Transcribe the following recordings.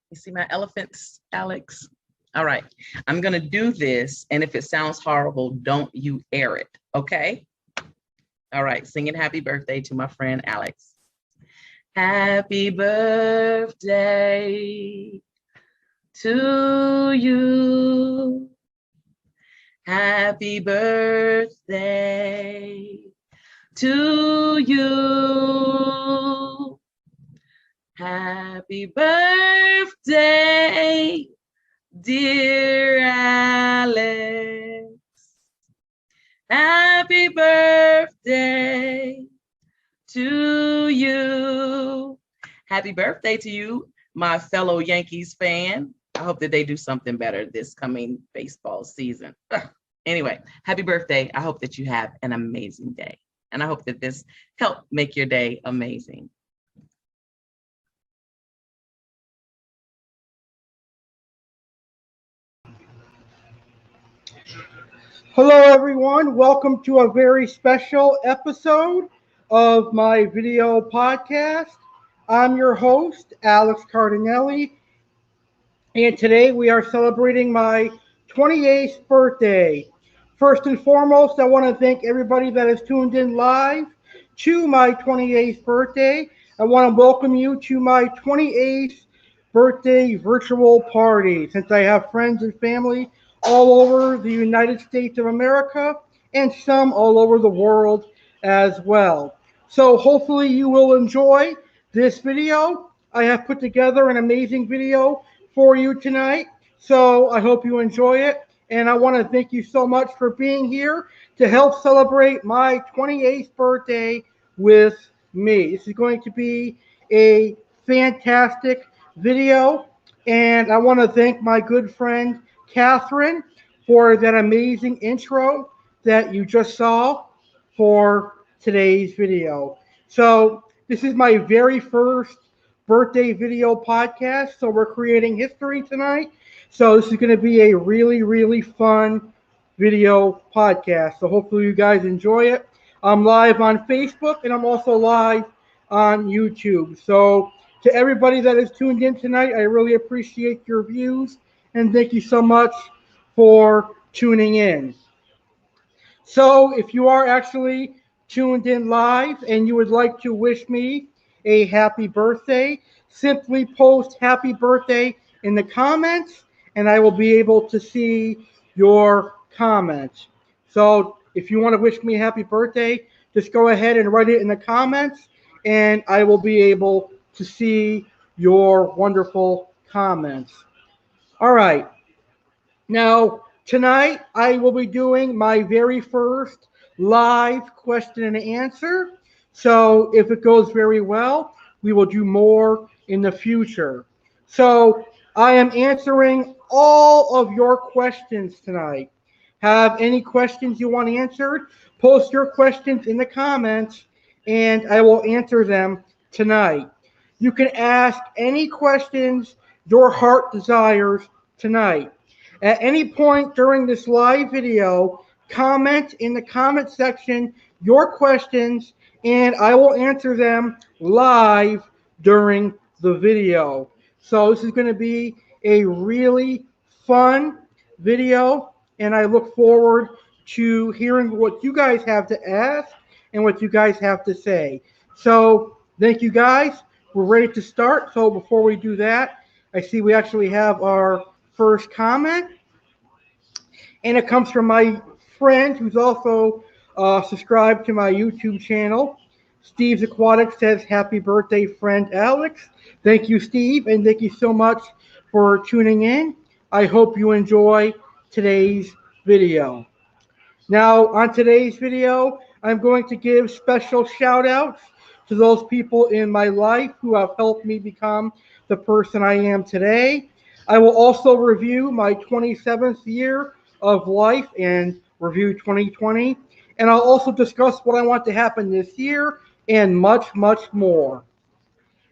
You see my elephants, Alex? All right. I'm going to do this. And if it sounds horrible, don't you air it. Okay. All right. Singing happy birthday to my friend, Alex. Happy birthday to you. Happy birthday to you. Happy birthday, dear Alex. Happy birthday to you. Happy birthday to you, my fellow Yankees fan. I hope that they do something better this coming baseball season. Anyway, happy birthday. I hope that you have an amazing day. And I hope that this helped make your day amazing. Hello, everyone. Welcome to a very special episode of my video podcast. I'm your host, Alex Cardinale, and today we are celebrating my 28th birthday. First and foremost, I want to thank everybody that has tuned in live to my 28th birthday. I want to welcome you to my 28th birthday virtual party, since I have friends and family all over the United States of America and some all over the world as well. So hopefully you will enjoy this video. I have put together an amazing video for you tonight, so I hope you enjoy it. And I want to thank you so much for being here to help celebrate my 28th birthday with me. This is going to be a fantastic video, and I want to thank my good friend Catherine for that amazing intro that you just saw for today's video. So this is my very first birthday video podcast, so we're creating history tonight. So this is going to be a really, really fun video podcast. So hopefully you guys enjoy it. I'm live on Facebook and I'm also live on YouTube. So to everybody that is tuned in tonight, I really appreciate your views and thank you so much for tuning in. So if you are actually tuned in live and you would like to wish me a happy birthday, simply post happy birthday in the comments and I will be able to see your comments. So if you want to wish me a happy birthday, just go ahead and write it in the comments and I will be able to see your wonderful comments. All right. Now, tonight I will be doing my very first live question and answer. So if it goes very well, we will do more in the future. So I am answering all of your questions tonight. Have any questions you want answered? Post your questions in the comments and I will answer them tonight. You can ask any questions your heart desires tonight. At any point during this live video, comment in the comment section your questions and I will answer them live during the video. So this is going to be a really fun video and I look forward to hearing what you guys have to ask and what you guys have to say. So thank you guys. We're ready to start. So before we do that, I see we actually have our first comment, and it comes from my friend who's also subscribed to my YouTube channel. Steve's Aquatic says, happy birthday, friend Alex. Thank you, Steve, and thank you so much for tuning in. I hope you enjoy today's video. Now, on today's video, I'm going to give special shout outs to those people in my life who have helped me become the person I am today. I will also review my 27th year of life and review 2020. And I'll also discuss what I want to happen this year and much, much more.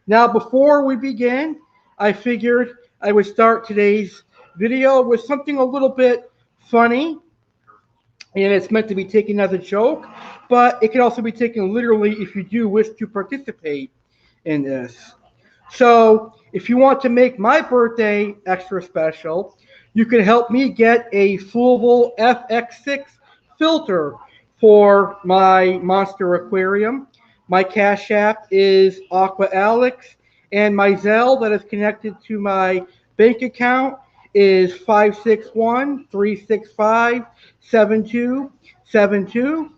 Now, before we begin, I figured I would start today's video with something a little bit funny. And it's meant to be taken as a joke, but it can also be taken literally if you do wish to participate in this. So if you want to make my birthday extra special, you can help me get a Fluval FX6 filter for my monster aquarium. My Cash App is Aqua Alex, and my Zelle that is connected to my bank account is 561-365-7272.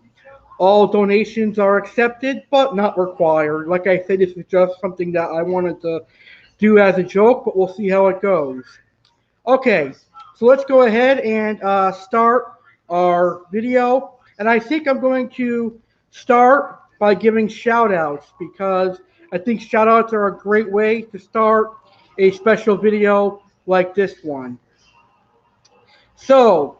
All donations are accepted, but not required. Like I said, this is just something that I wanted to do as a joke, but we'll see how it goes. Okay, so let's go ahead and start our video. And I think I'm going to start by giving shout outs because I think shout outs are a great way to start a special video like this one. So,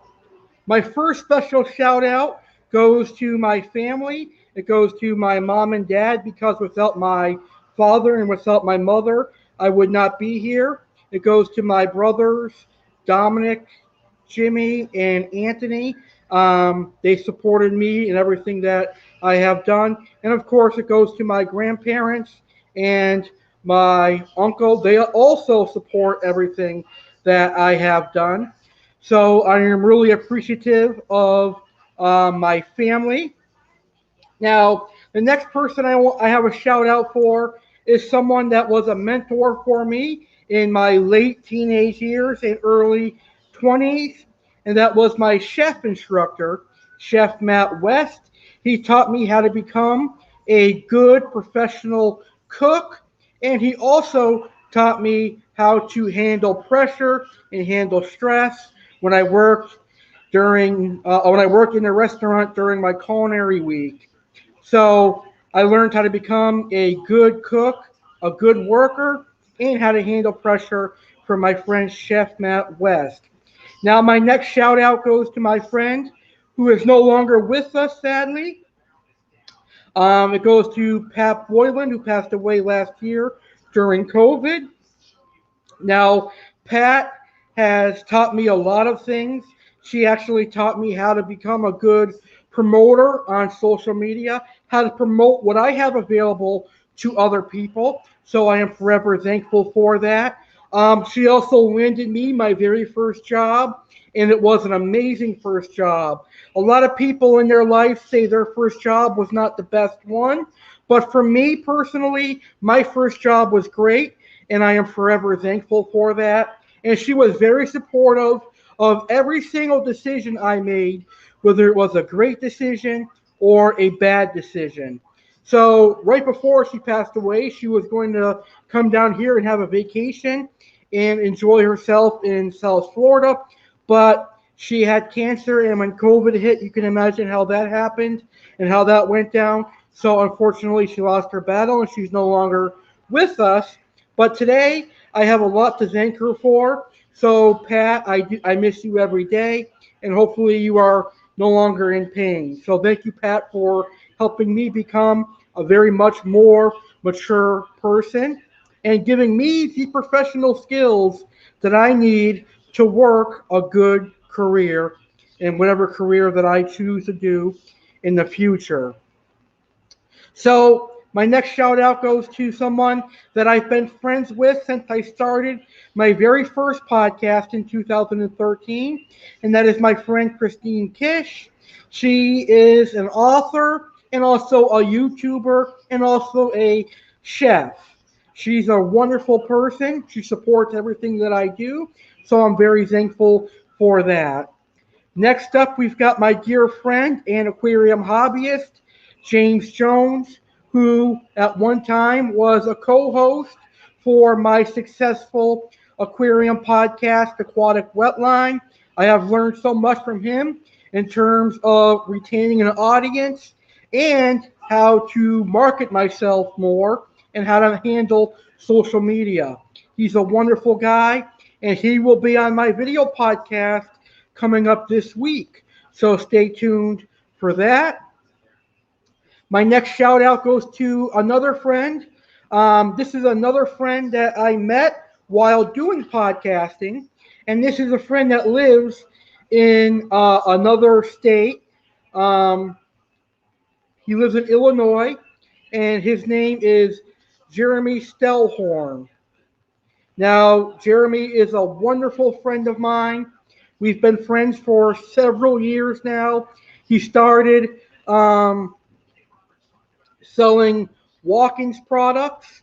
my first special shout out goes to my family. It goes to my mom and dad because without my father and without my mother, I would not be here. It goes to my brothers, Dominic, Jimmy, and Anthony. They supported me in everything that I have done. And of course, it goes to my grandparents and my uncle. They also support everything that I have done. So I am really appreciative of my family. Now, the next person I have a shout out for is someone that was a mentor for me in my late teenage years and early 20s, and that was my chef instructor, Chef Matt West. He taught me how to become a good professional cook, and he also taught me how to handle pressure and handle stress when I worked when I worked in a restaurant during my culinary week. So I learned how to become a good cook, a good worker, and how to handle pressure from my friend Chef Matt West. Now, my next shout out goes to my friend who is no longer with us, sadly. It goes to Pat Boylan, who passed away last year during COVID. Now, Pat has taught me a lot of things. She actually taught me how to become a good promoter on social media, how to promote what I have available to other people. So I am forever thankful for that. She also landed me my very first job, and it was an amazing first job. A lot of people in their life say their first job was not the best one, but for me personally, my first job was great and I am forever thankful for that. And she was very supportive of every single decision I made, whether it was a great decision or a bad decision. So, right before she passed away, she was going to come down here and have a vacation and enjoy herself in South Florida. But she had cancer, and when COVID hit, you can imagine how that happened and how that went down. So, unfortunately, she lost her battle and she's no longer with us. But today, I have a lot to thank her for. So, Pat, I miss you every day, and hopefully, you are no longer in pain. So, thank you, Pat, for helping me become a very much more mature person and giving me the professional skills that I need to work a good career in whatever career that I choose to do in the future. So my next shout out goes to someone that I've been friends with since I started my very first podcast in 2013, and that is my friend Christine Kish. She is an author and also a YouTuber and also a chef. She's a wonderful person. She supports everything that I do, so I'm very thankful for that. Next up, we've got my dear friend and aquarium hobbyist, James Jones, who at one time was a co host for my successful aquarium podcast, Aquatic Wetline. I have learned so much from him in terms of retaining an audience and how to market myself more and how to handle social media. He's a wonderful guy, and he will be on my video podcast coming up this week. So stay tuned for that. My next shout out goes to another friend. This is another friend that I met while doing podcasting. And this is a friend that lives in another state. Um, he lives in Illinois, and his name is Jeremy Stellhorn. Now, Jeremy is a wonderful friend of mine. We've been friends for several years now. He started selling Walkins products,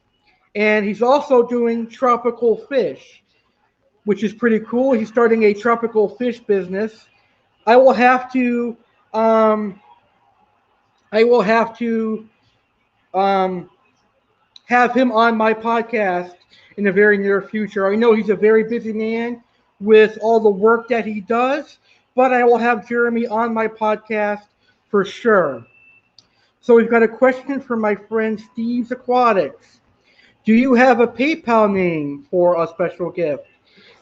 and he's also doing tropical fish, which is pretty cool. He's starting a tropical fish business. I will have to, um, I will have to um, have him on my podcast in the very near future. I know he's a very busy man with all the work that he does, but I will have Jeremy on my podcast for sure. So we've got a question from my friend Steve's Aquatics. Do you have a PayPal name for a special gift?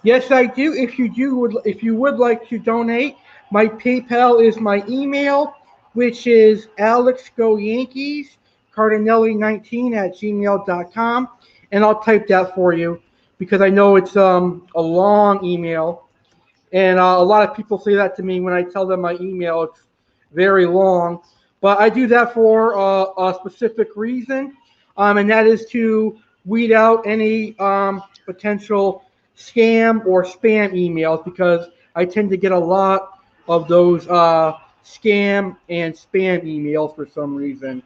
Yes, I do. If you would like to donate, my PayPal is my email, which is AlexGoYankees Cardinale19 at gmail.com, and I'll type that for you because I know it's a long email, and a lot of people say that to me when I tell them my email. It's very long, but I do that for a specific reason, and that is to weed out any potential scam or spam emails because I tend to get a lot of those scam and spam emails for some reason.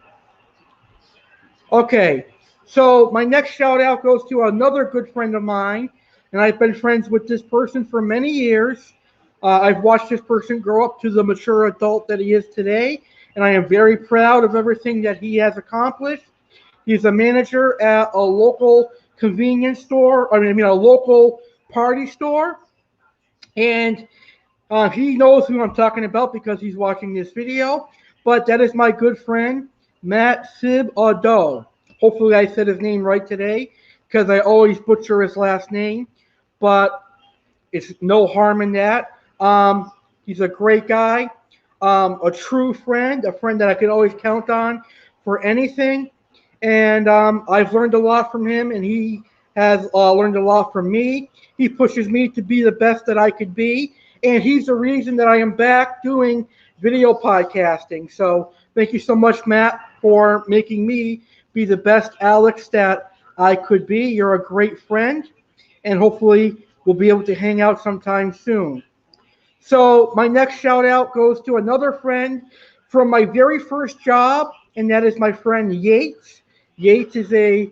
Okay, so my next shout out goes to another good friend of mine, and I've been friends with this person for many years. I've watched this person grow up to the mature adult that he is today, and I am very proud of everything that he has accomplished. He's a manager at a local convenience store, a local party store, and he knows who I'm talking about because he's watching this video. But that is my good friend, Matt Sibaudo. Hopefully I said his name right today because I always butcher his last name. But it's no harm in that. He's a great guy, a true friend, a friend that I could always count on for anything. And I've learned a lot from him, and he has learned a lot from me. He pushes me to be the best that I could be, and he's the reason that I am back doing video podcasting. So thank you so much, Matt, for making me be the best Alex that I could be. You're a great friend, and hopefully we'll be able to hang out sometime soon. So my next shout out goes to another friend from my very first job, and that is my friend Yates. Yates is a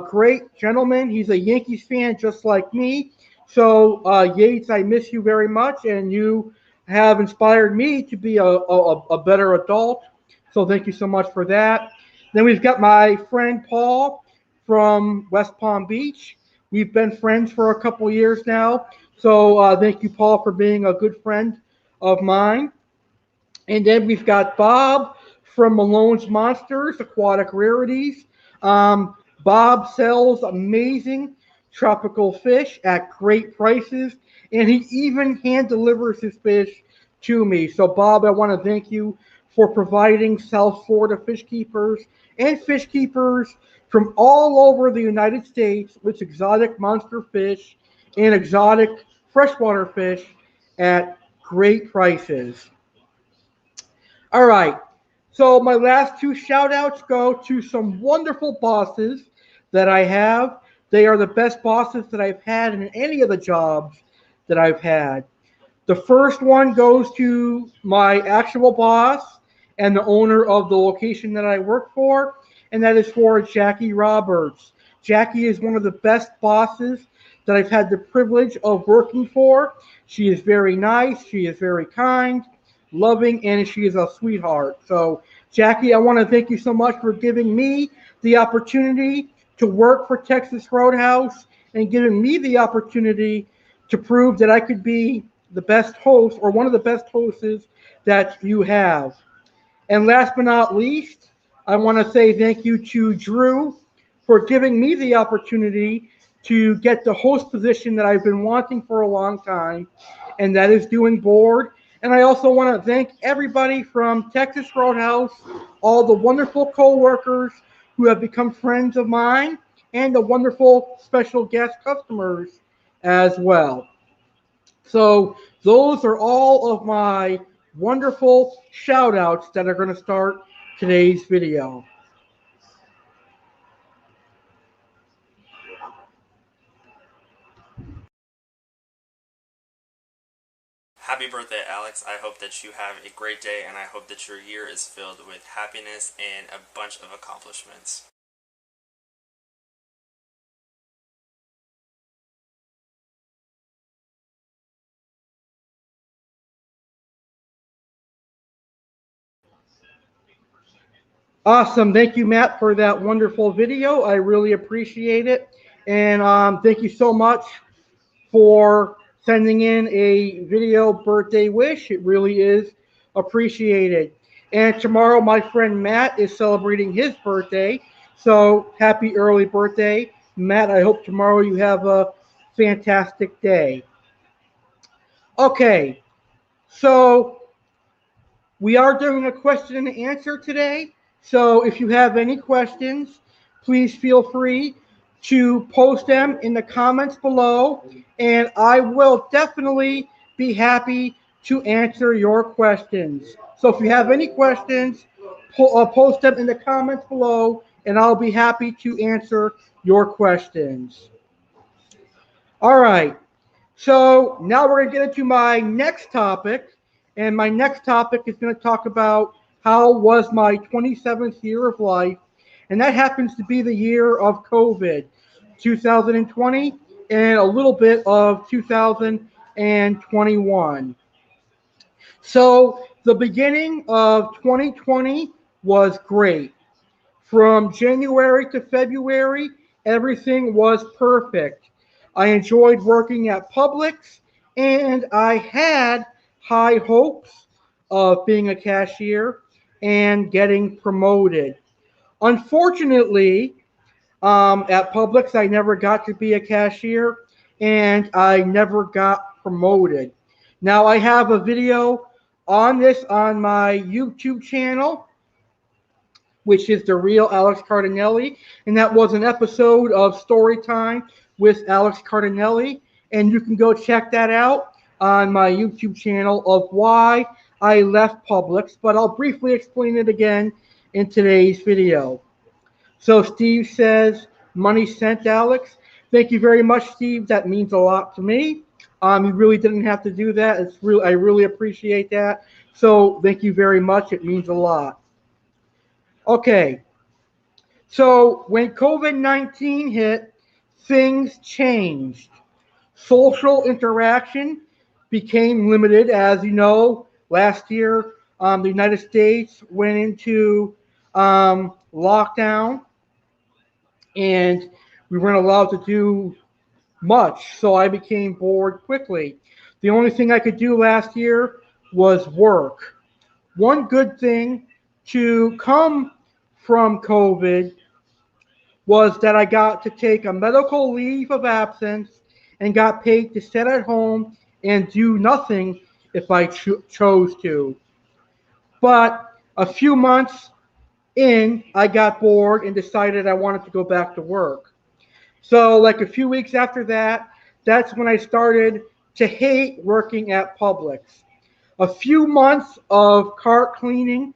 great gentleman. He's a Yankees fan just like me. So Yates, I miss you very much, and you have inspired me to be a better adult. So thank you so much for that. Then we've got my friend Paul from West Palm Beach. We've been friends for a couple years now. So thank you, Paul, for being a good friend of mine. And then we've got Bob from Malone's Monsters, Aquatic Rarities. Bob sells amazing tropical fish at great prices, and he even hand delivers his fish to me. So, Bob, I want to thank you for providing South Florida fish keepers and fish keepers from all over the United States with exotic monster fish and exotic freshwater fish at great prices. All right. So my last two shout outs go to some wonderful bosses that I have. They are the best bosses that I've had in any of the jobs that I've had. The first one goes to my actual boss and the owner of the location that I work for, and that is for Jackie Roberts. Jackie is one of the best bosses that I've had the privilege of working for. She is very nice, she is very kind, loving, and she is a sweetheart. So, Jackie, I want to thank you so much for giving me the opportunity to work for Texas Roadhouse and giving me the opportunity to prove that I could be the best host or one of the best hosts that you have. And last but not least, I want to say thank you to Drew for giving me the opportunity to get the host position that I've been wanting for a long time, and that is doing board. And I also want to thank everybody from Texas Roadhouse, all the wonderful co-workers who have become friends of mine, and the wonderful special guest customers as well. So those are all of my wonderful shout outs that are going to start today's video. Happy birthday, Alex. I hope that you have a great day, and I hope that your year is filled with happiness and a bunch of accomplishments. Awesome. Thank you, Matt, for that wonderful video. I really appreciate it. And thank you so much for sending in a video birthday wish. It really is appreciated. And tomorrow, my friend Matt is celebrating his birthday. So happy early birthday, Matt. I hope tomorrow you have a fantastic day. Okay, so we are doing a question and answer today. So if you have any questions, please feel free to post them in the comments below, and I will definitely be happy to answer your questions. So if you have any questions, post them in the comments below, and I'll be happy to answer your questions. All right. So now we're going to get into my next topic. And my next topic is going to talk about how was my 27th year of life. And that happens to be the year of COVID, 2020, and a little bit of 2021. So the beginning of 2020 was great. From January to February, everything was perfect. I enjoyed working at Publix, and I had high hopes of being a cashier and getting promoted. Unfortunately, at Publix, I never got to be a cashier, and I never got promoted. Now, I have a video on this on my YouTube channel, which is the real Alex Cardinale, and that was an episode of Story Time with Alex Cardinale, and you can go check that out on my YouTube channel of why I left Publix, but I'll briefly explain it again in today's video. So Steve says, money sent, Alex. Thank you very much, Steve. That means a lot to me. You really didn't have to do that. I really appreciate that. So thank you very much. It means a lot. Okay, so when COVID-19 hit, things changed. Social interaction became limited. As you know, last year the United States went into lockdown, and we weren't allowed to do much. So I became bored quickly. The only thing I could do last year was work. One good thing to come from COVID was that I got to take a medical leave of absence and got paid to sit at home and do nothing if I chose to. But a few months in, I got bored and decided I wanted to go back to work. So, like a few weeks after that, that's when I started to hate working at Publix. A few months of cart cleaning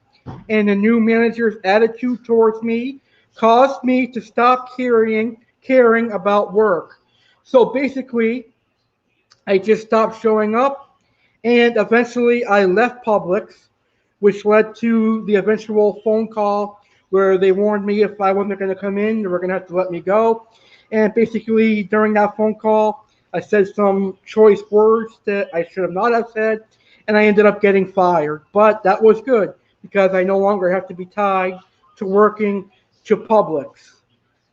and the new manager's attitude towards me caused me to stop caring about work. So basically, I just stopped showing up, and eventually I left Publix, which led to the eventual phone call where they warned me if I wasn't going to come in, they were going to have to let me go. And basically, during that phone call, I said some choice words that I should have not have said, and I ended up getting fired. But that was good because I no longer have to be tied to working to Publix,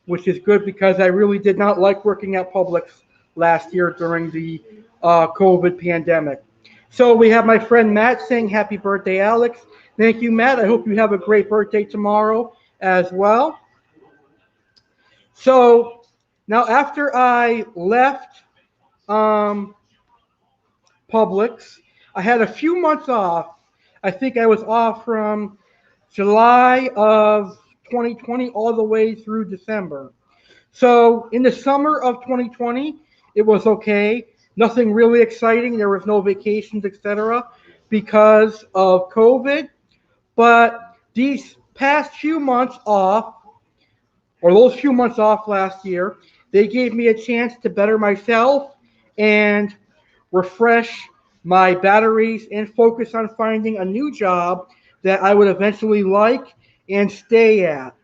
which is good because I really did not like working at Publix last year during the COVID pandemic. So we have my friend Matt saying happy birthday, Alex. Thank you, Matt. I hope you have a great birthday tomorrow as well. So now after I left um, Publix, I had a few months off. I think I was off from July of 2020 all the way through December. So in the summer of 2020, it was okay. Nothing really exciting. There was no vacations, etc., because of COVID. But these past few months off, or those few months off last year, they gave me a chance to better myself and refresh my batteries and focus on finding a new job that I would eventually like and stay at.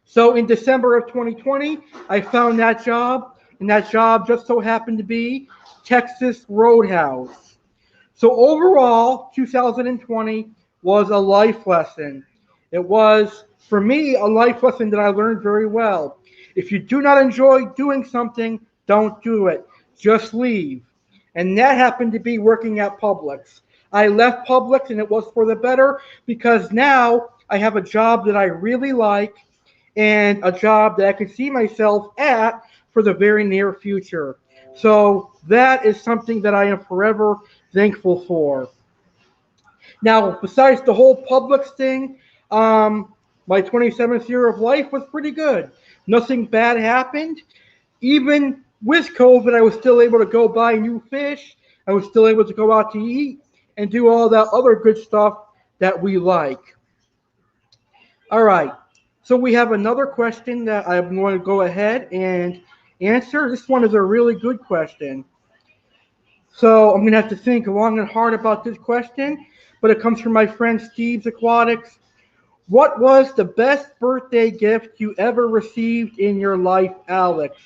So in December of 2020, I found that job, and that job just so happened to be Texas Roadhouse. So overall, 2020 was a life lesson. It was, for me, a life lesson that I learned very well. If you do not enjoy doing something, don't do it. Just leave. And that happened to be working at Publix. I left Publix and it was for the better because now I have a job that I really like and a job that I can see myself at for the very near future. So that is something that I am forever thankful for. Now, besides the whole Publix thing, my 27th year of life was pretty good. Nothing bad happened. Even with COVID, I was still able to go buy new fish. I was still able to go out to eat and do all that other good stuff that we like. All right. So we have another question that I'm going to go ahead and answer. This one is a really good question. So I'm going to have to think long and hard about this question, but it comes from my friend Steve's Aquatics. What was the best birthday gift you ever received in your life, Alex?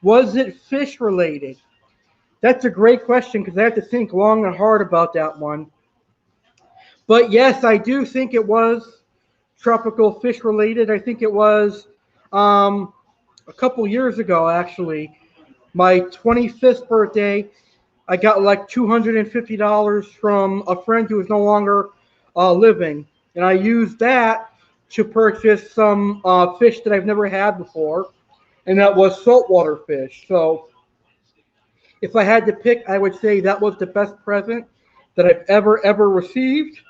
Was it fish related? That's a great question because I have to think long and hard about that one. But yes, I do think it was tropical fish related. I think it was a couple years ago, actually. My 25th birthday, I got like $250 from a friend who is no longer living. And I used that to purchase some fish that I've never had before. And that was saltwater fish. So if I had to pick, I would say that was the best present that I've ever received.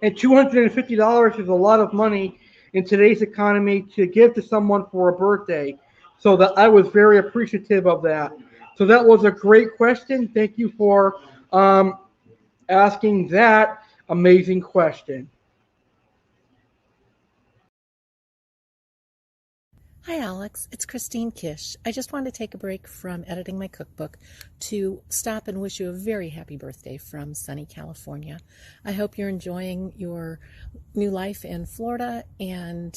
And $250 is a lot of money in today's economy to give to someone for a birthday. So that I was very appreciative of that. So that was a great question. Thank you for asking that amazing question. Hi, Alex. It's Christine Kish. I just wanted to take a break from editing my cookbook to stop and wish you a very happy birthday from sunny California. I hope you're enjoying your new life in Florida, and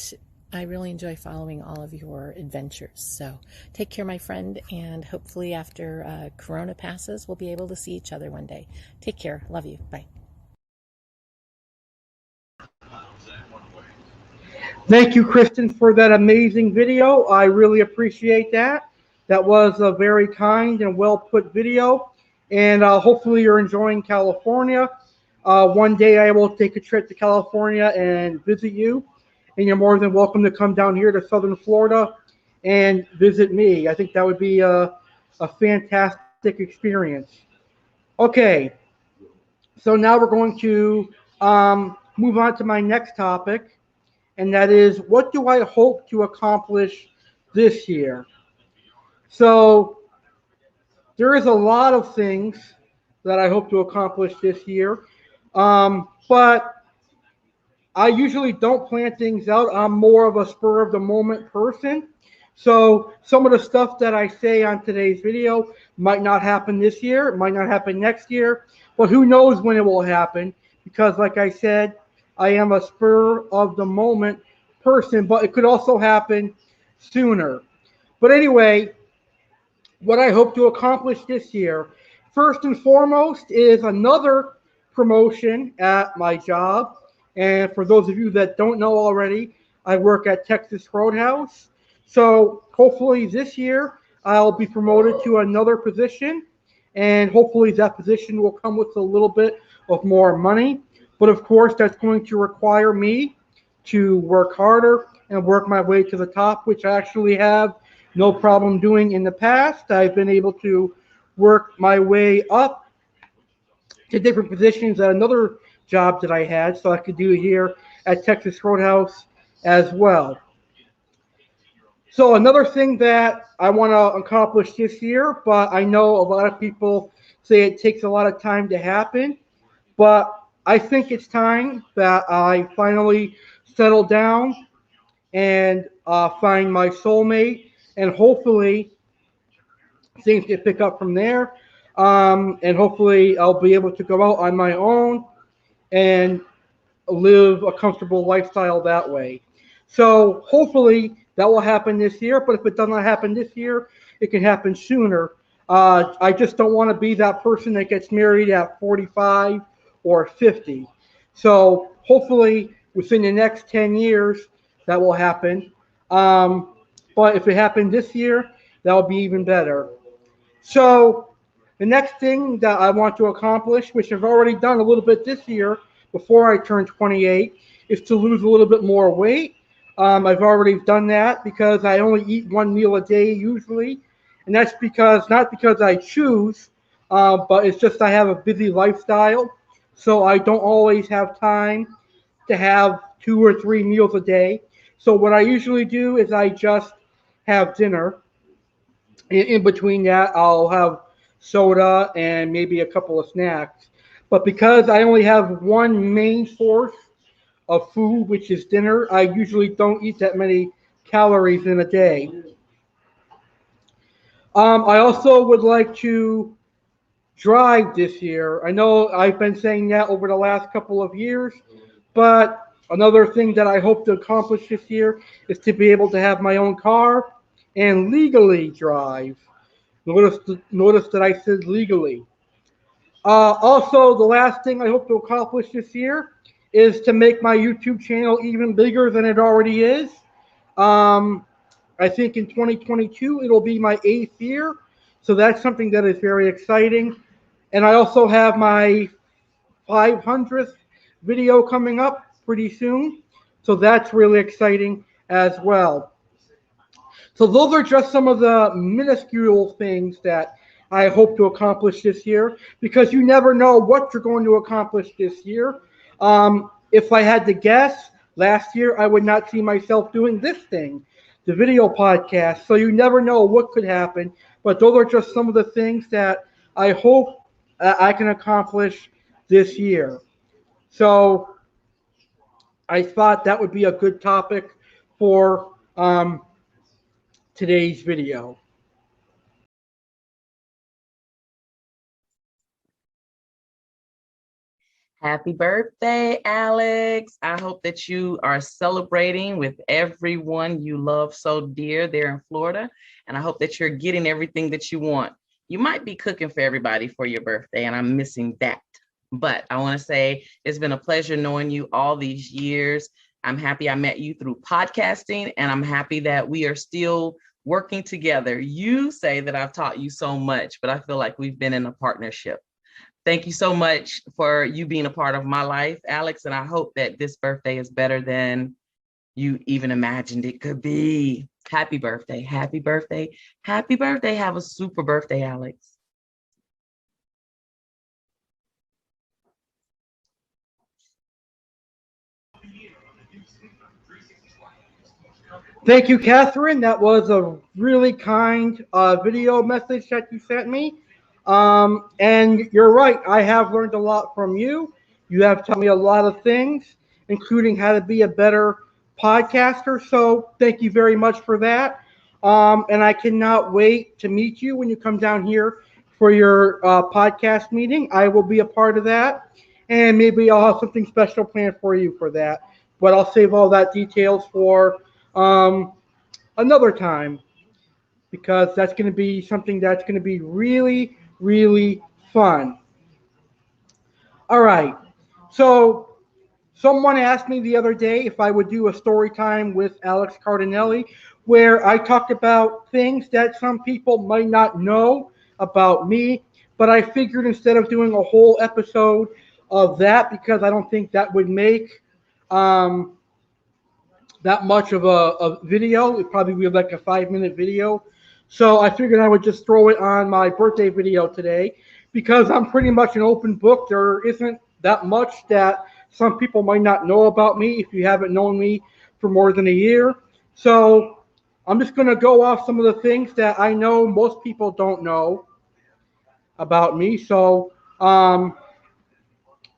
I really enjoy following all of your adventures. So take care, my friend, and hopefully after Corona passes, we'll be able to see each other one day. Take care. Love you. Bye. Thank you, Kristen, for that amazing video. I really appreciate that. That was a very kind and well put video. And hopefully you're enjoying California. One day I will take a trip to California and visit you. And you're more than welcome to come down here to Southern Florida and visit me. I think that would be a fantastic experience. Okay, so now we're going to move on to my next topic, and that is what do I hope to accomplish this year? So there is a lot of things that I hope to accomplish this year, but I usually don't plan things out. I'm more of a spur of the moment person. So some of the stuff that I say on today's video might not happen this year, it might not happen next year, but who knows when it will happen because like I said, I am a spur of the moment person, but it could also happen sooner. But anyway, what I hope to accomplish this year, first and foremost, is another promotion at my job. And for those of you that don't know already, I work at Texas Roadhouse. So hopefully this year I'll be promoted to another position. And hopefully that position will come with a little bit of more money. But of course, that's going to require me to work harder and work my way to the top, which I actually have no problem doing in the past. I've been able to work my way up to different positions at another job that I had, so I could do it here at Texas Roadhouse as well. So another thing that I want to accomplish this year, but I know a lot of people say it takes a lot of time to happen, but I think it's time that I finally settle down and find my soulmate, and hopefully things can pick up from there. And hopefully I'll be able to go out on my own and live a comfortable lifestyle that way. So hopefully that will happen this year. But if it does not happen this year, it can happen sooner. I just don't want to be that person that gets married at 45 or 50. So hopefully within the next 10 years that will happen. But if it happened this year, that will be even better. So the next thing that I want to accomplish, which I've already done a little bit this year before I turned 28, is to lose a little bit more weight. I've already done that because I only eat one meal a day usually, and that's because not because I choose, but it's just I have a busy lifestyle, so I don't always have time to have 2 or 3 meals a day. So what I usually do is I just have dinner. In between that, I'll have soda and maybe a couple of snacks. But because I only have one main source of food, which is dinner, I usually don't eat that many calories in a day. I also would like to drive this year. I know I've been saying that over the last couple of years, but another thing that I hope to accomplish this year is to be able to have my own car and legally drive. Notice that I said legally. Also, the last thing I hope to accomplish this year is to make my YouTube channel even bigger than it already is. Um, I think in 2022 it'll be my 8th year, so that's something that is very exciting. And I also have my 500th video coming up pretty soon, so that's really exciting as well. So those are just some of the minuscule things that I hope to accomplish this year because you never know what you're going to accomplish this year. If I had to guess, last year I would not see myself doing this thing, the video podcast. So you never know what could happen. But those are just some of the things that I hope I can accomplish this year. So I thought that would be a good topic for today's video. Happy birthday, Alex. I hope that you are celebrating with everyone you love so dear there in Florida. And I hope that you're getting everything that you want. You might be cooking for everybody for your birthday, and I'm missing that. But I want to say it's been a pleasure knowing you all these years. I'm happy I met you through podcasting, and I'm happy that we are still working together. You say that I've taught you so much, but I feel like we've been in a partnership. Thank you so much for you being a part of my life, Alex. And I hope that this birthday is better than you even imagined it could be. Happy birthday. Happy birthday. Happy birthday. Have a super birthday, Alex. Thank you, Catherine. That was a really kind video message that you sent me. And you're right. I have learned a lot from you. You have taught me a lot of things, including how to be a better podcaster. So thank you very much for that. And I cannot wait to meet you when you come down here for your podcast meeting. I will be a part of that. And maybe I'll have something special planned for you for that. But I'll save all that details for um, another time because that's going to be something that's going to be really, really fun. All right. So someone asked me the other day if I would do a story time with Alex Cardinale where I talked about things that some people might not know about me, but I figured instead of doing a whole episode of that because I don't think that would make um, that much of a video. It probably be like a 5 minute video. So I figured I would just throw it on my birthday video today because I'm pretty much an open book. There isn't that much that some people might not know about me if you haven't known me for more than a year. So I'm just going to go off some of the things that I know most people don't know about me. So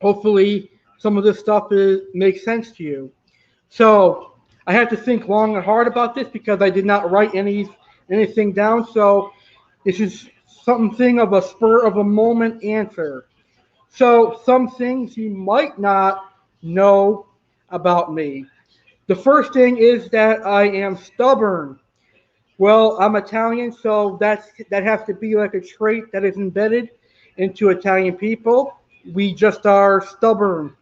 hopefully some of this stuff makes sense to you. So I had to think long and hard about this because I did not write anything down. So this is something of a spur of a moment answer. So, some things you might not know about me. The first thing is that I am stubborn. Well, I'm Italian, so that has to be like a trait that is embedded into Italian people. We just are stubborn.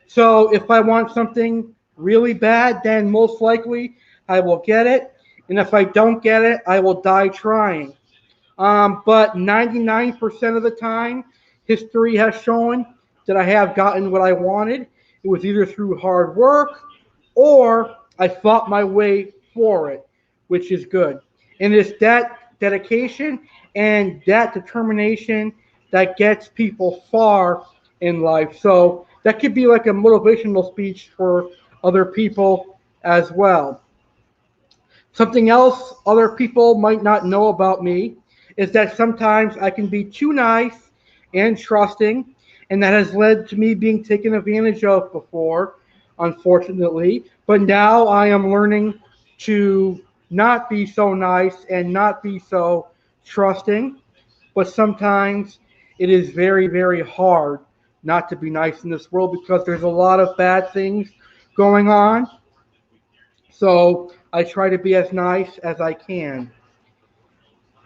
So if I want something really bad, then most likely I will get it. And if I don't get it, I will die trying. But 99% of the time, history has shown that I have gotten what I wanted. It was either through hard work or I fought my way for it, which is good. And it's that dedication and that determination that gets people far in life. So that could be like a motivational speech for other people as well. Something else other people might not know about me is that sometimes I can be too nice and trusting, and that has led to me being taken advantage of before, unfortunately. But now I am learning to not be so nice and not be so trusting. But sometimes it is very, very hard not to be nice in this world because there's a lot of bad things going on. So I try to be as nice as I can.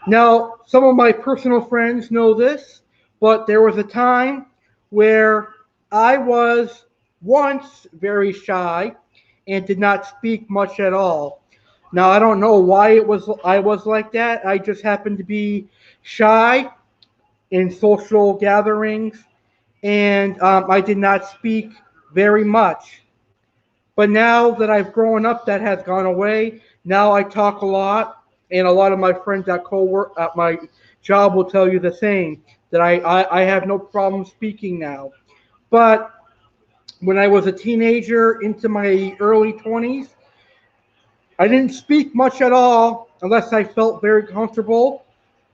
Now, some of my personal friends know this, but there was a time where I was once very shy and did not speak much at all. Now, I don't know why I was like that. I just happened to be shy in social gatherings, and I did not speak very much. But now that I've grown up, that has gone away. Now I talk a lot, and a lot of my friends at co-work at my job will tell you the same. That I have no problem speaking now. But when I was a teenager into my early 20s, I didn't speak much at all unless I felt very comfortable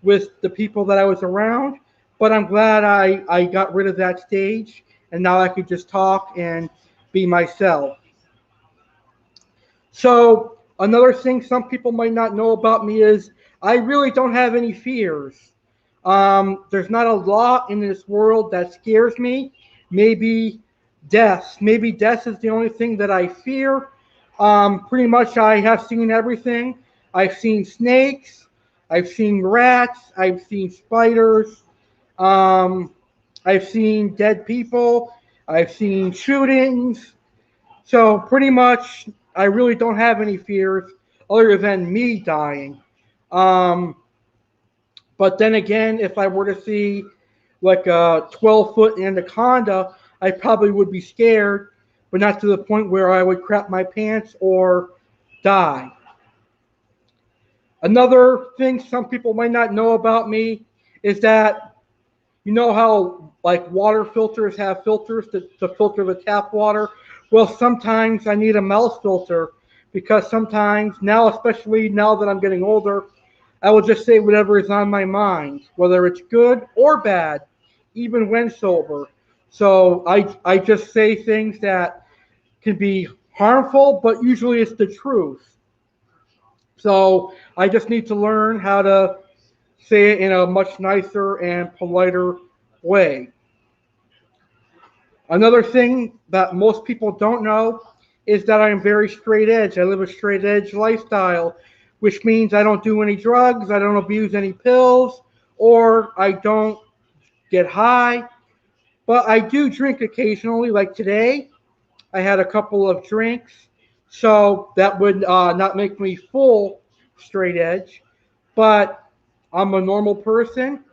with the people that I was around. But I'm glad I got rid of that stage, and now I could just talk and be myself. So another thing some people might not know about me is I really don't have any fears. There's not a lot in this world that scares me. Maybe death. Maybe death is the only thing that I fear. Pretty much, I have seen everything. I've seen snakes. I've seen rats. I've seen spiders. Um, I've seen dead people. I've seen shootings. So pretty much, I really don't have any fears other than me dying. Um, but then again, if I were to see like a 12-foot anaconda, I probably would be scared, but not to the point where I would crap my pants or die. Another thing some people might not know about me is that you know how like water filters have filters to filter the tap water? Well, sometimes I need a mouth filter because sometimes now, especially now that I'm getting older, I will just say whatever is on my mind, whether it's good or bad, even when sober. So I just say things that can be harmful, but usually it's the truth. So I just need to learn how to say it in a much nicer and politer way. Another thing that most people don't know is that I am very straight edge. I live a straight edge lifestyle, which means I don't do any drugs, I don't abuse any pills, or I don't get high. But I do drink occasionally, like today. I had a couple of drinks, so that would not make me full straight edge. But I'm a normal person,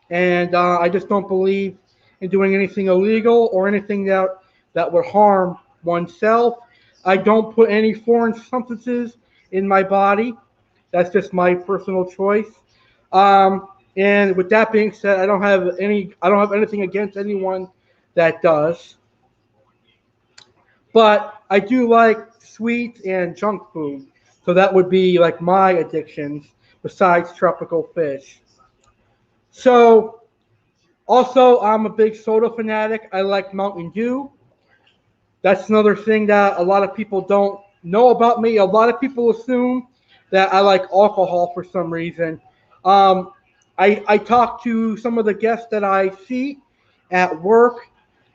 and I just don't believe in doing anything illegal or anything that would harm oneself. I don't put any foreign substances in my body. That's just my personal choice. And with that being said, I don't have anything against anyone that does. But I do like sweets and junk food. So that would be like my addictions besides tropical fish. So also, I'm a big soda fanatic. I like Mountain Dew. That's another thing that a lot of people don't know about me. A lot of people assume that I like alcohol for some reason. Um, I talk to some of the guests that I see at work,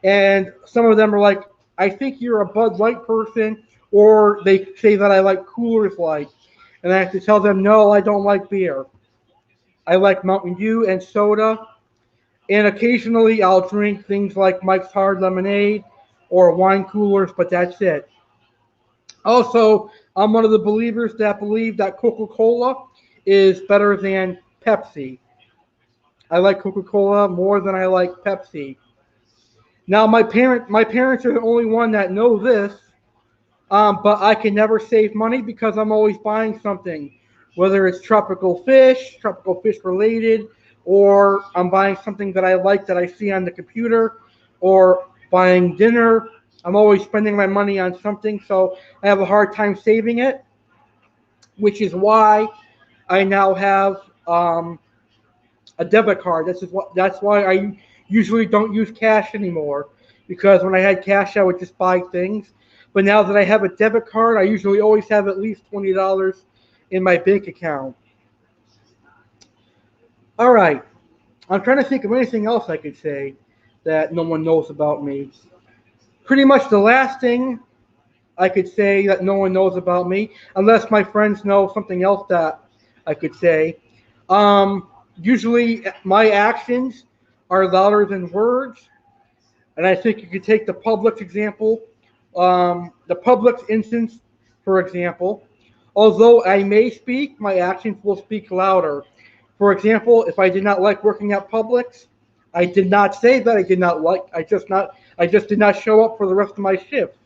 and some of them are like, I think you're a Bud Light person, or they say that I like Coors Light. And I have to tell them, no, I don't like beer. I like Mountain Dew and soda, and occasionally I'll drink things like Mike's Hard Lemonade or wine coolers, but that's it. Also, I'm one of the believers that believe that Coca-Cola is better than Pepsi. I like Coca-Cola more than I like Pepsi. Now, my parents are the only one that know this, but I can never save money because I'm always buying something, whether it's tropical fish related, or I'm buying something that I like that I see on the computer, or buying dinner. I'm always spending my money on something, so I have a hard time saving it, which is why I now have a debit card. That's why I usually don't use cash anymore, because when I had cash, I would just buy things. But now that I have a debit card, I usually always have at least $20 in my bank account. All right, I'm trying to think of anything else I could say that no one knows about me. Pretty much the last thing I could say that no one knows about me, unless my friends know something else that I could say. Usually, my actions are louder than words, and I think you could take the public's example, the public's instance, for example. Although I may speak, my actions will speak louder. For example, if I did not like working at Publix, I did not say that I did not like. I just did not show up for the rest of my shift.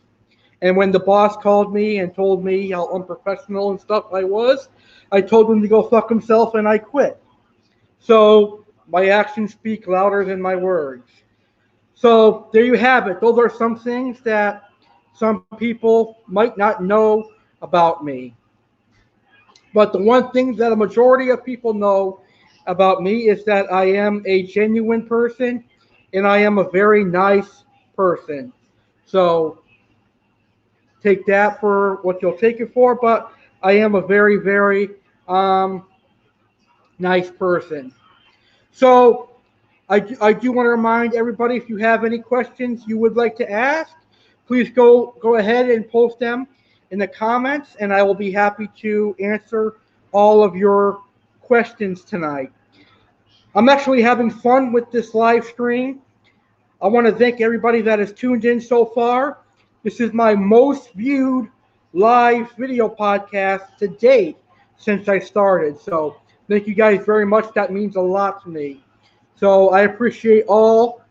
And when the boss called me and told me how unprofessional and stuff I was, I told him to go fuck himself and I quit. So my actions speak louder than my words. So there you have it. Those are some things that some people might not know about me. But the one thing that a majority of people know about me is that I am a genuine person and I am a very nice person. So take that for what you'll take it for, but I am a very, very nice person. So I do want to remind everybody, if you have any questions you would like to ask, please go ahead and post them in the comments, and I will be happy to answer all of your questions tonight. I'm actually having fun with this live stream. I want to thank everybody that has tuned in so far. This is my most viewed live video podcast to date since I started. So thank you guys very much. That means a lot to me. So I appreciate all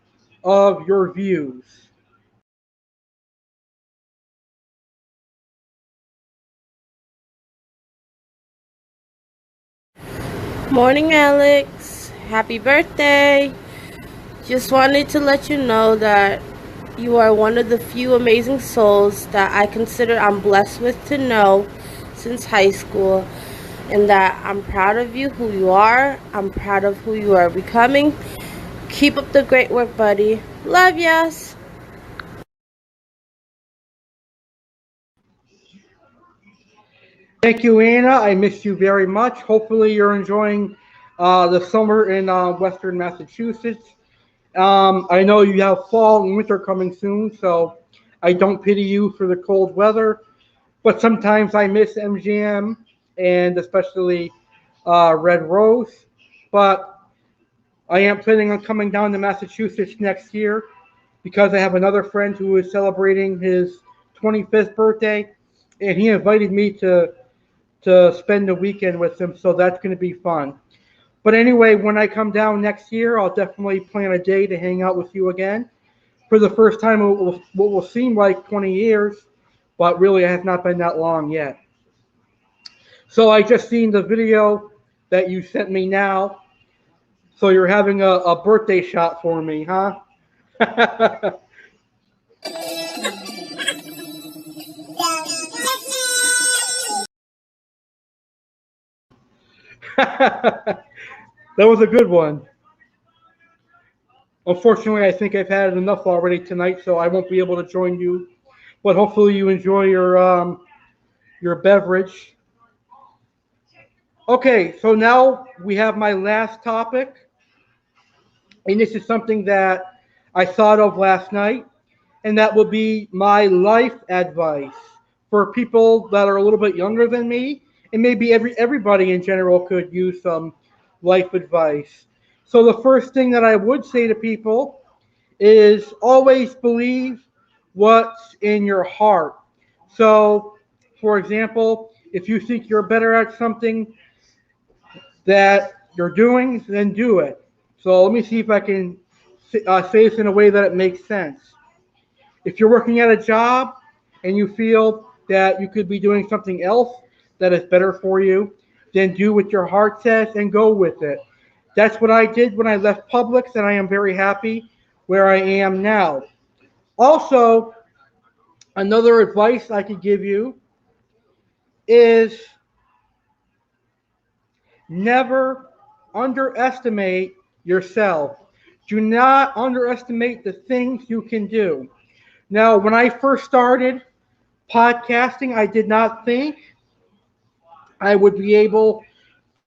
of your views. Morning, Alex. Happy birthday. Just wanted to let you know that you are one of the few amazing souls that I consider I'm blessed with to know since high school, and that I'm proud of you, who you are. I'm proud of who you are becoming. Keep up the great work, buddy. Love yas. Thank you, Anna. I miss you very much. Hopefully, you're enjoying the summer in Western Massachusetts. I know you have fall and winter coming soon, so I don't pity you for the cold weather. But sometimes I miss MGM and especially Red Rose. But I am planning on coming down to Massachusetts next year because I have another friend who is celebrating his 25th birthday, and he invited me to spend the weekend with him, so that's going to be fun. But anyway, when I come down next year, I'll definitely plan a day to hang out with you again. For the first time in what will seem like 20 years, but really it has not been that long yet. So I just seen the video that you sent me now. So you're having a birthday shot for me, huh? That was a good one. Unfortunately, I think I've had enough already tonight, so I won't be able to join you. But hopefully, you enjoy your beverage. Okay, so now we have my last topic, and this is something that I thought of last night, and that will be my life advice for people that are a little bit younger than me, and maybe everybody in general could use some life advice. So the first thing that I would say to people is always believe what's in your heart. So, for example, if you think you're better at something that you're doing, then do it. So let me see if I can say this in a way that it makes sense. If you're working at a job and you feel that you could be doing something else that is better for you, then do what your heart says and go with it. That's what I did when I left Publix, and I am very happy where I am now. Also, another advice I could give you is never underestimate yourself. Do not underestimate the things you can do. Now, when I first started podcasting, I did not think I would be able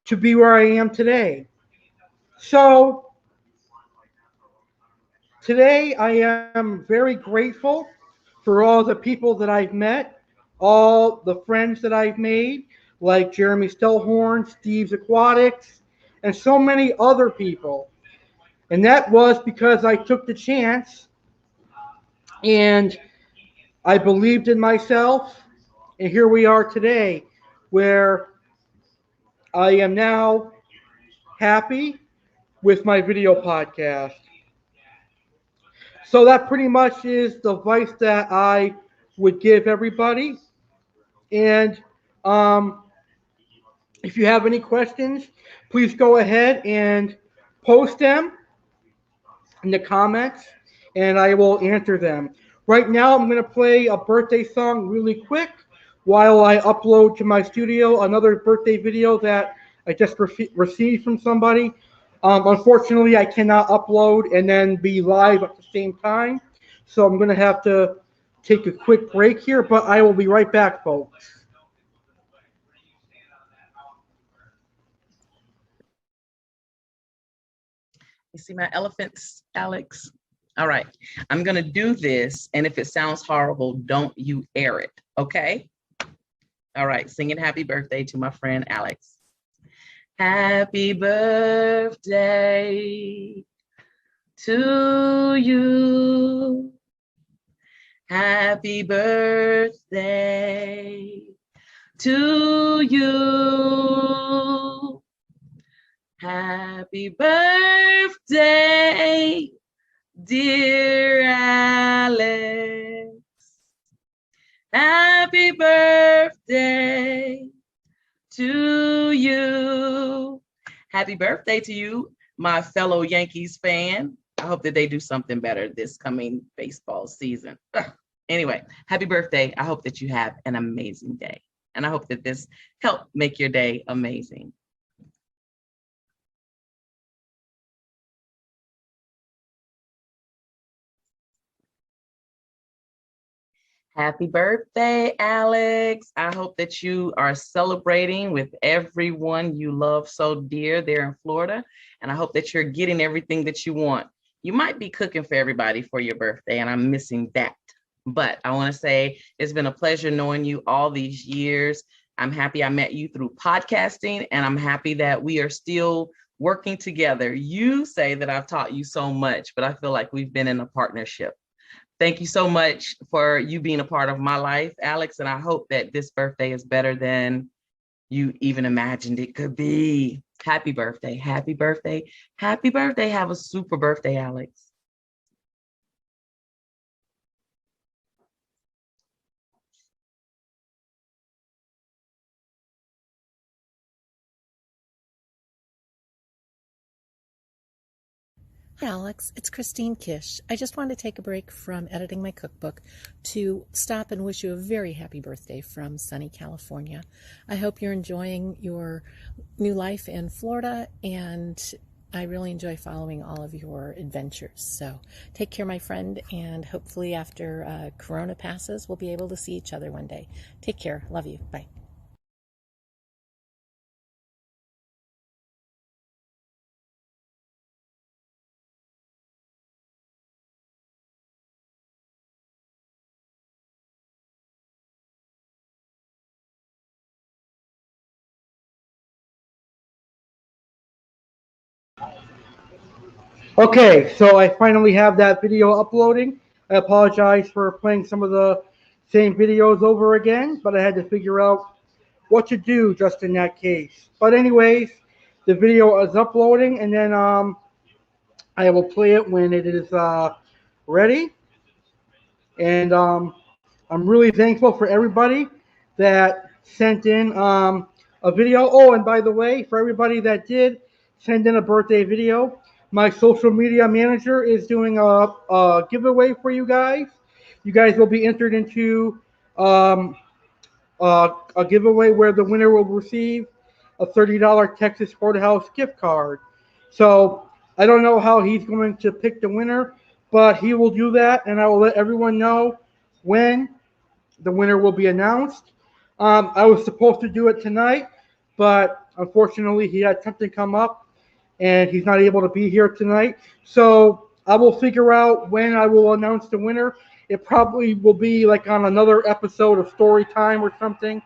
to be where I am today. So, today I am very grateful for all the people that I've met, all the friends that I've made, like Jeremy Stellhorn, Steve's Aquatics, and so many other people. And that was because I took the chance and I believed in myself. And here we are today, where I am now happy with my video podcast. So that pretty much is the advice that I would give everybody. And um, if you have any questions, please go ahead and post them in the comments, and I will answer them. Right now, I'm going to play a birthday song really quick while I upload to my studio another birthday video that I just received from somebody. Unfortunately, I cannot upload and then be live at the same time, so I'm going to have to take a quick break here, but I will be right back, folks. You see my elephants, Alex? All right. I'm going to do this. And if it sounds horrible, don't you air it. Okay. All right. Singing happy birthday to my friend, Alex. Happy birthday to you. Happy birthday to you. Happy birthday, dear Alex. Happy birthday to you. Happy birthday to you, my fellow Yankees fan. I hope that they do something better this coming baseball season. Anyway, happy birthday. I hope that you have an amazing day. And I hope that this helped make your day amazing. Happy birthday, Alex. I hope that you are celebrating with everyone you love so dear there in Florida. And I hope that you're getting everything that you want. You might be cooking for everybody for your birthday, and I'm missing that. But I want to say it's been a pleasure knowing you all these years. I'm happy I met you through podcasting, and I'm happy that we are still working together. You say that I've taught you so much, but I feel like we've been in a partnership. Thank you so much for you being a part of my life, Alex. And I hope that this birthday is better than you even imagined it could be. Happy birthday. Happy birthday. Happy birthday. Have a super birthday, Alex. Hi, Alex. It's Christine Kish. I just wanted to take a break from editing my cookbook to stop and wish you a very happy birthday from sunny California. I hope you're enjoying your new life in Florida, and I really enjoy following all of your adventures. So take care, my friend, and hopefully after Corona passes, we'll be able to see each other one day. Take care. Love you. Bye. Okay, so I finally have that video uploading. I apologize for playing some of the same videos over again, but I had to figure out what to do just in that case. But anyways, the video is uploading, and then I will play it when it is ready. And I'm really thankful for everybody that sent in a video. Oh, and by the way, for everybody that did send in a birthday video, my social media manager is doing a giveaway for you guys. You guys will be entered into um, a giveaway where the winner will receive a $30 Texas Roadhouse gift card. So I don't know how he's going to pick the winner, but he will do that, and I will let everyone know when the winner will be announced. I was supposed to do it tonight, but unfortunately he had something come up, and he's not able to be here tonight. So I will figure out when I will announce the winner. It probably will be like on another episode of Story Time or something.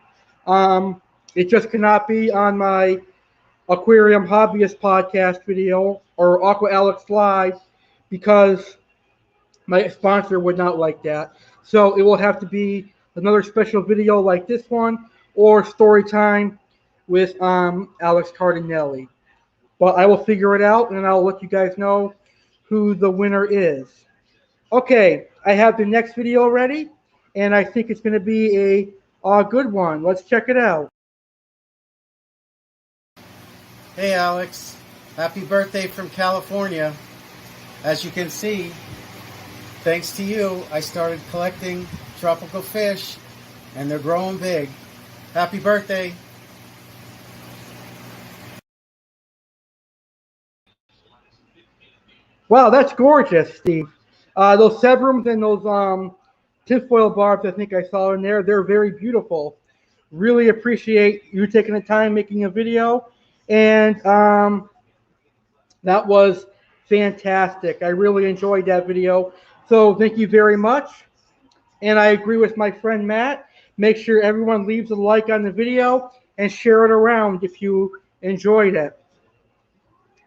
It just cannot be on my Aquarium Hobbyist podcast video or Aqua Alex Live because my sponsor would not like that. So it will have to be another special video like this one or Story Time with Alex Cardinale. But I will figure it out, and I'll let you guys know who the winner is. Okay, I have the next video ready, and I think it's going to be a good one. Let's check it out. Hey Alex, happy birthday from California. As you can see, thanks to you, I started collecting tropical fish, and they're growing big. Happy birthday. Wow, that's gorgeous, Steve. Those sebrums and those tinfoil barbs I think I saw in there, they're very beautiful. Really appreciate you taking the time making a video. And that was fantastic. I really enjoyed that video. So thank you very much. And I agree with my friend Matt. Make sure everyone leaves a like on the video and share it around if you enjoyed it.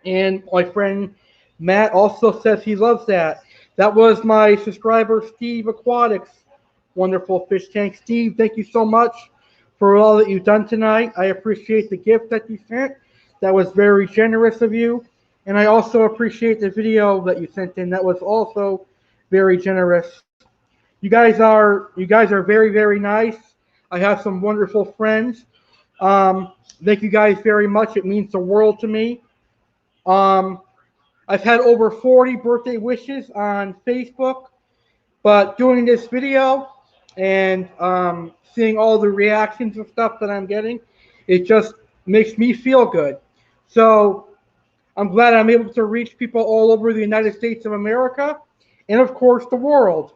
And my friend Matt also says he loves that. That was my subscriber, Steve Aquatics. Wonderful fish tank. Steve, thank you so much for all that you've done tonight. I appreciate the gift that you sent. That was very generous of you. And I also appreciate the video that you sent in. That was also very generous. You guys are very, very nice. I have some wonderful friends. Thank you guys very much. It means the world to me. I've had over 40 birthday wishes on Facebook, but doing this video and seeing all the reactions and stuff that I'm getting, it just makes me feel good. So I'm glad I'm able to reach people all over the United States of America and, of course, the world.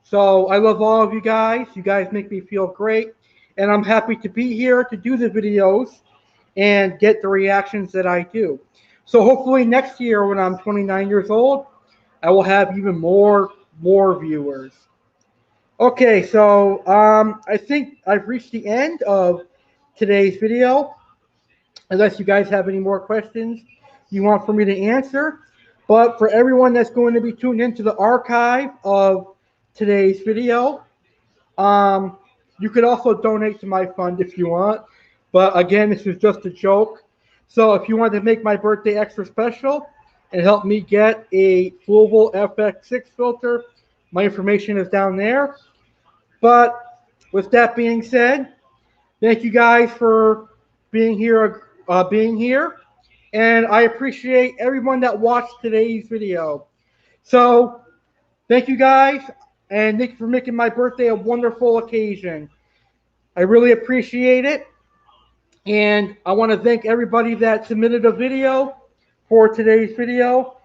So I love all of you guys. You guys make me feel great, and I'm happy to be here to do the videos and get the reactions that I do. So hopefully next year when I'm 29 years old, I will have even more viewers. Okay, so I think I've reached the end of today's video, unless you guys have any more questions you want for me to answer. But for everyone that's going to be tuned into the archive of today's video, you could also donate to my fund if you want. But again, this is just a joke. So if you want to make my birthday extra special and help me get a Flowable FX6 filter, my information is down there. But with that being said, thank you guys for being here. And I appreciate everyone that watched today's video. So thank you guys, and thank you for making my birthday a wonderful occasion. I really appreciate it. And I want to thank everybody that submitted a video for today's video.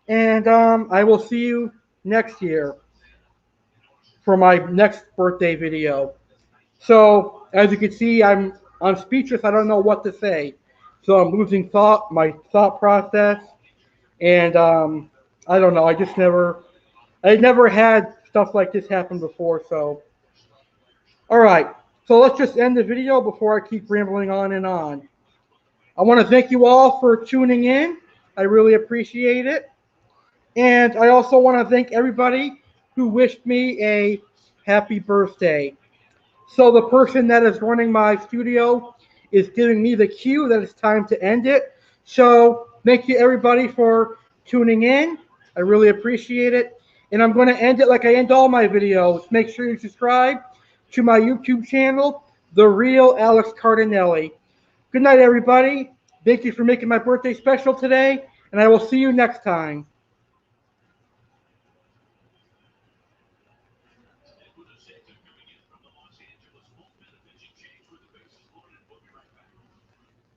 And I will see you next year for my next birthday video. So as you can see, I'm speechless. I don't know what to say. So I'm losing my thought process. And I don't know. I never had stuff like this happen before. So, all right. So let's just end the video before I keep rambling on and on. I want to thank you all for tuning in. I really appreciate it. And I also want to thank everybody who wished me a happy birthday. So the person that is running my studio is giving me the cue that it's time to end it. So thank you everybody for tuning in. I really appreciate it. And I'm going to end it like I end all my videos. Make sure you subscribe to my YouTube channel, The Real Alex Cardinale. Good night, everybody. Thank you for making my birthday special today, and I will see you next time.